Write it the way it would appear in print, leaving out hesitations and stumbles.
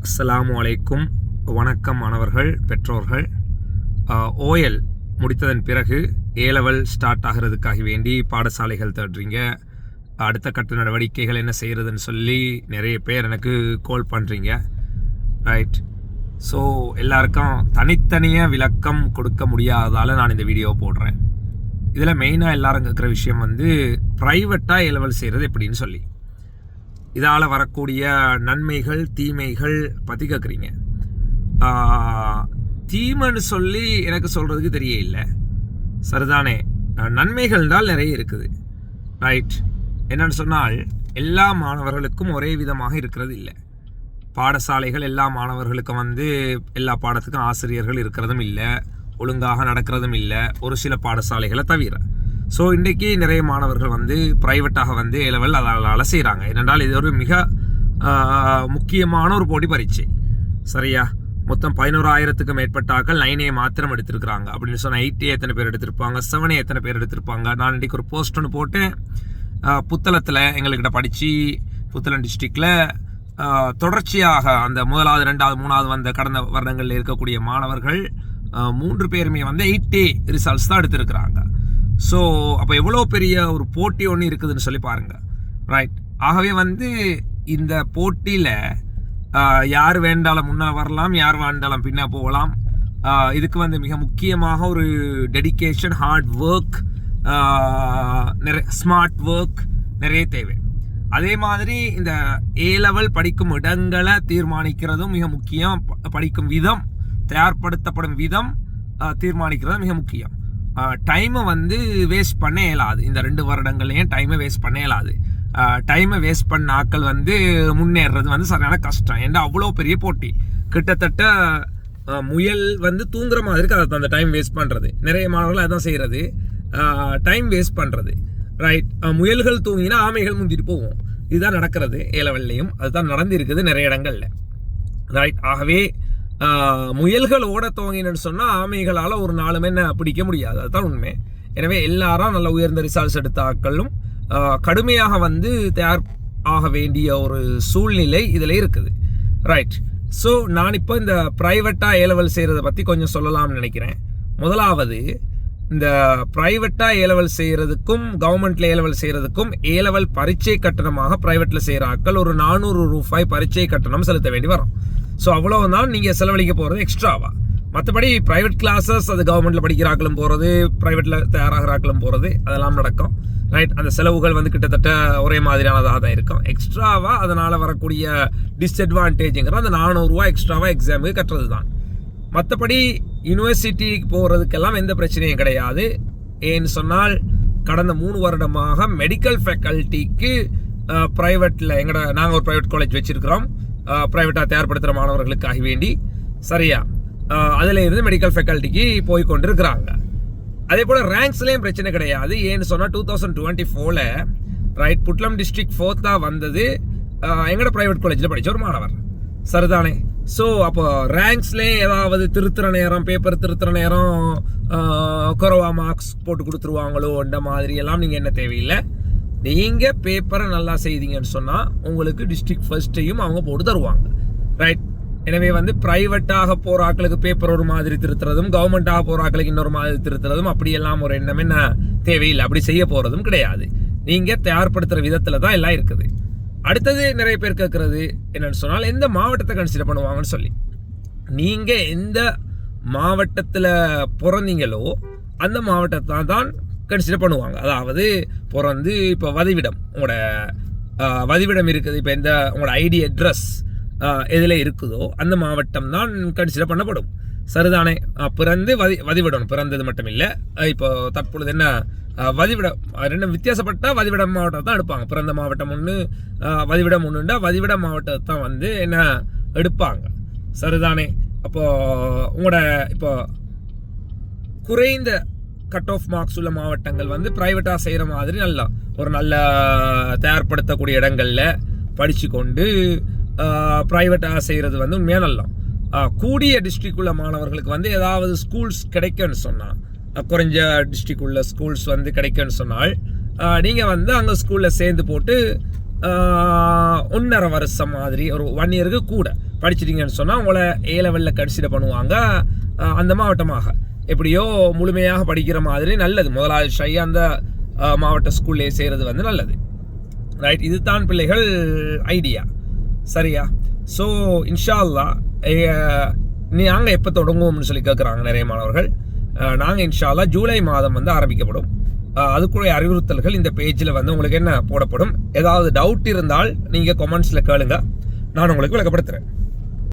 அஸ்ஸலாமு அலைக்கும். வணக்கம் மாணவர்கள், பெற்றோர்கள். ஓஎல் முடித்ததன் பிறகு ஏலெவல் ஸ்டார்ட் ஆகிறதுக்காக வேண்டி பாடசாலைகள் தேடுறீங்க. அடுத்த கட்ட நடவடிக்கைகள் என்ன செய்கிறதுன்னு சொல்லி நிறைய பேர் எனக்கு கால் பண்ணுறீங்க. ரைட். ஸோ எல்லாருக்கும் தனித்தனியாக விளக்கம் கொடுக்க முடியாததால் நான் இந்த வீடியோ போடுறேன். இதில் மெயினாக எல்லாரும் கேட்குற விஷயம் ப்ரைவேட்டாக ஏலெவல் செய்கிறது எப்படின்னு சொல்லி, இதால் வரக்கூடிய நன்மைகள் தீமைகள் பற்றி கேட்குறீங்க. தீமைன்னு சொல்லி எனக்கு சொல்கிறதுக்கு தெரிய இல்லை, சரிதானே? நன்மைகள் தான் நிறைய இருக்குது. ரைட். என்னென்னு சொன்னால், எல்லா மாணவர்களுக்கும் ஒரே விதமாக இருக்கிறது இல்லை. பாடசாலைகள் எல்லா மாணவர்களுக்கும் எல்லா பாடத்துக்கும் ஆசிரியர்கள் இருக்கிறதும் இல்லை, ஒழுங்காக நடக்கிறதும் இல்லை, ஒரு சில பாடசாலைகளை தவிர. ஸோ இன்றைக்கி நிறைய மாணவர்கள் ப்ரைவேட்டாக ஏலெவல் அதனால் செய்கிறாங்க. ஏனென்றால் இது ஒரு மிக முக்கியமான ஒரு போட்டி பரீட்சை, சரியா? மொத்தம் 11,000க்கும் மேற்பட்டாக்கள் 9A மாத்திரம் எடுத்திருக்கிறாங்க. அப்படின்னு சொன்னால் 8A எத்தனை பேர் எடுத்திருப்பாங்க, 7A எத்தனை பேர் எடுத்திருப்பாங்க. நான் இன்றைக்கி ஒரு போஸ்ட் ஒன்று போட்டேன். புத்தளத்தில் எங்கள்கிட்ட படித்து புத்தளம் டிஸ்ட்ரிக்டில் தொடர்ச்சியாக அந்த 1வது 2வது 3வது வந்த கடந்த வருடங்களில் இருக்கக்கூடிய மாணவர்கள் 3 பேருமே 8A ரிசல்ட்ஸ் தான் எடுத்திருக்கிறாங்க. ஸோ அப்போ எவ்வளோ பெரிய ஒரு போட்டி ஒன்று இருக்குதுன்னு சொல்லி பாருங்கள். ரைட். ஆகவே இந்த போட்டியில் யார் வேண்டாலும் முன்னே வரலாம், யார் வேண்டாலும் பின்னே போகலாம். இதுக்கு மிக முக்கியமாக ஒரு டெடிகேஷன், ஹார்ட் ஒர்க், நிறைய ஸ்மார்ட் ஒர்க் நிறைய தேவை. அதே மாதிரி இந்த ஏலெவல் படிக்கும் இடங்களை தீர்மானிக்கிறதும் மிக முக்கியம். படிக்கும் விதம், தயார்படுத்தப்படும் விதம் தீர்மானிக்கிறது மிக முக்கியம். டைமை வேஸ்ட் பண்ண இயலாது. இந்த 2 வருடங்கள்லையும் டைமை வேஸ்ட் பண்ண இயலாது. டைமை வேஸ்ட் பண்ண ஆக்கள் முன்னேறது சரியான கஷ்டம். ஏன்னா அவ்வளோ பெரிய போட்டி. கிட்டத்தட்ட முயல் தூங்குற மாதிரி இருக்குது அந்த டைம் வேஸ்ட் பண்ணுறது. நிறைய மாணவர்கள் அதான் செய்கிறது, டைம் வேஸ்ட் பண்ணுறது. ரைட். முயல்கள் தூங்கினா ஆமைகள் முந்திட்டு போகும். இதுதான் நடக்கிறது ஏலெவல்லையும். அதுதான் நடந்திருக்குது நிறைய இடங்கள்ல. ரைட். ஆகவே முயல்கள் ஓட துவங்கினு சொன்னால் ஆமைகளால் ஒரு நாளுமே பிடிக்க முடியாது. அதுதான் உண்மை. எனவே எல்லாரும் நல்ல உயர்ந்த ரிசல்ட்ஸ் எடுத்த ஆக்களும் கடுமையாக தயார் ஆக வேண்டிய ஒரு சூழ்நிலை இதில் இருக்குது. ரைட். ஸோ நான் இப்போ இந்த ப்ரைவேட்டாக ஏலெவல் செய்கிறத பற்றி கொஞ்சம் சொல்லலாம்னு நினைக்கிறேன். முதலாவது, இந்த ப்ரைவேட்டாக ஏலெவல் செய்கிறதுக்கும் கவர்மெண்ட்டில் ஏலெவல் செய்கிறதுக்கும் ஏலெவல் பரீட்சை கட்டணமாக ப்ரைவேட்டில் செய்கிற ஆக்கள் ஒரு 400 ரூபாய் பரீட்சை கட்டணம் செலுத்த வேண்டி வரும். ஸோ அவ்வளோதான் நீங்கள் செலவழிக்க போகிறது எக்ஸ்ட்ராவா. மற்றபடி ப்ரைவேட் கிளாஸஸ் அது கவர்மெண்ட்டில் படிக்கிறாக்களும் போகிறது, ப்ரைவேட்டில் தயாராகிறாக்களும் போகிறது, அதெல்லாம் நடக்கும். ரைட். அந்த செலவுகள் கிட்டத்தட்ட ஒரே மாதிரியானதாக தான் இருக்கும். எக்ஸ்ட்ராவாக அதனால் வரக்கூடிய டிஸ்அட்வான்டேஜுங்கிற அந்த 400 ரூபா எக்ஸ்ட்ராவாக எக்ஸாமுக்கு கட்டுறது தான். மற்றபடி யூனிவர்சிட்டிக்கு போகிறதுக்கெல்லாம் எந்த பிரச்சனையும் கிடையாது. ஏன்னு சொன்னால், கடந்த 3 வருடமாக மெடிக்கல் ஃபேக்கல்ட்டிக்கு ப்ரைவேட்டில் நாங்கள் ஒரு ப்ரைவேட் காலேஜ் வச்சுருக்கிறோம். ப்ரைவேட்டாக தயார்படுத்துகிற மாணவர்களுக்காக வேண்டி, சரியா? அதில் இருந்து மெடிக்கல் ஃபேக்கல்ட்டிக்கு போய் கொண்டிருக்கிறாங்க. அதே போல் ரேங்க்ஸ்லேயும் பிரச்சனை கிடையாது. ஏன்னு சொன்னால் 2024 ரைட், புட்லம் டிஸ்ட்ரிக்ட் 4th வந்தது எங்களோட ப்ரைவேட் காலேஜில் படித்த ஒரு மாணவர், சரிதானே? ஸோ அப்போ ரேங்க்ஸ்லேயும் ஏதாவது திருத்துற நேரம், பேப்பர் திருத்துற நேரம் குறைவா மார்க்ஸ் போட்டு கொடுத்துருவாங்களோ அந்த மாதிரி எல்லாம் நீங்கள் என்ன தேவையில்லை. நீங்கள் பேப்பரை நல்லா செய்தீங்கன்னு சொன்னால் உங்களுக்கு டிஸ்ட்ரிக்ட் ஃபர்ஸ்ட்டையும் அவங்க போட்டு தருவாங்க. ரைட். எனவே ப்ரைவேட்டாக போகிற ஆக்களுக்கு பேப்பர் ஒரு மாதிரி திருத்துறதும், கவர்மெண்ட்டாக போகிற ஆக்களுக்கு இன்னொரு மாதிரி திருத்துறதும் அப்படியெல்லாம் ஒரு எண்ணமே தேவையில்லை. அப்படி செய்ய போகிறதும் கிடையாது. நீங்கள் தயார்படுத்துகிற விதத்தில் தான் எல்லாம் இருக்குது. அடுத்தது நிறைய பேர் கேட்குறது என்னன்னு சொன்னால், எந்த மாவட்டத்தை கன்சிடர் பண்ணுவாங்கன்னு சொல்லி. நீங்கள் எந்த மாவட்டத்தில் பிறந்தீங்களோ அந்த மாவட்டத்தை தான் கன்சிடர் பண்ணுவாங்க. அதாவது பிறந்து இப்போ வதிவிடம், உங்களோட வதிவிடம் இருக்குது. இப்போ உங்களோட ஐடி அட்ரஸ் எதில் இருக்குதோ அந்த மாவட்டம் தான் கன்சிடர் பண்ணப்படும், சரிதானே? பிறந்து வதிவிடம், பிறந்தது மட்டும் இல்லை. இப்போ தற்பொழுது என்ன வதிவிடம் 2 வித்தியாசப்பட்ட வதிவிடம் மாவட்டம் தான் எடுப்பாங்க. பிறந்த மாவட்டம் ஒன்று, வதிவிடம் ஒன்றுண்டா வதிவிடம் மாவட்டத்தை தான் என்ன எடுப்பாங்க, சரிதானே? அப்போது உங்களோட இப்போ குறைந்த கட் ஆஃப் மார்க்ஸ் உள்ள மாவட்டங்கள் ப்ரைவேட்டாக செய்கிற மாதிரி நல்லா ஒரு நல்ல தயார்படுத்தக்கூடிய இடங்களில் படித்து கொண்டு ப்ரைவேட்டாக செய்கிறது உண்மையாக நல்லா. கூடிய டிஸ்ட்ரிக்ட் உள்ள மாணவர்களுக்கு ஏதாவது ஸ்கூல்ஸ் கிடைக்குன்னு சொன்னால், குறைஞ்ச டிஸ்ட்ரிக்ட் உள்ள ஸ்கூல்ஸ் கிடைக்குன்னு சொன்னால், நீங்கள் அங்கே ஸ்கூலில் சேர்ந்து போட்டு 1.5 வருஷம் மாதிரி ஒரு 1 இயருக்கு கூட படிச்சிட்டிங்கன்னு சொன்னால் உங்களை ஏ லெவலில் கன்சிடர் பண்ணுவாங்க. அந்த மாவட்டமாக எப்படியோ முழுமையாக படிக்கிற மாதிரி நல்லது. முதலாவது ஷை அந்த மாவட்ட ஸ்கூல்லே செய்கிறது வந்து நல்லது. ரைட், இது தான் பிள்ளைகள் ஐடியா. சரியா? ஸோ இன்ஷா அல்லாஹ் நாங்கள் எப்போ தொடங்குவோம்னு சொல்லி கேட்குறாங்க நிறைய மாணவர்கள். நாங்கள் இன்ஷா அல்லாஹ் ஜூலை மாதம் வந்து ஆரம்பிக்கப்படும். அதுக்குரிய அறிவுறுத்தல்கள் இந்த பேஜில் வந்து உங்களுக்கு என்ன போடப்படும். ஏதாவது டவுட் இருந்தால் நீங்கள் கமெண்ட்ஸில் கேளுங்க, நான் உங்களுக்கு விளக்கப்படுத்துகிறேன்.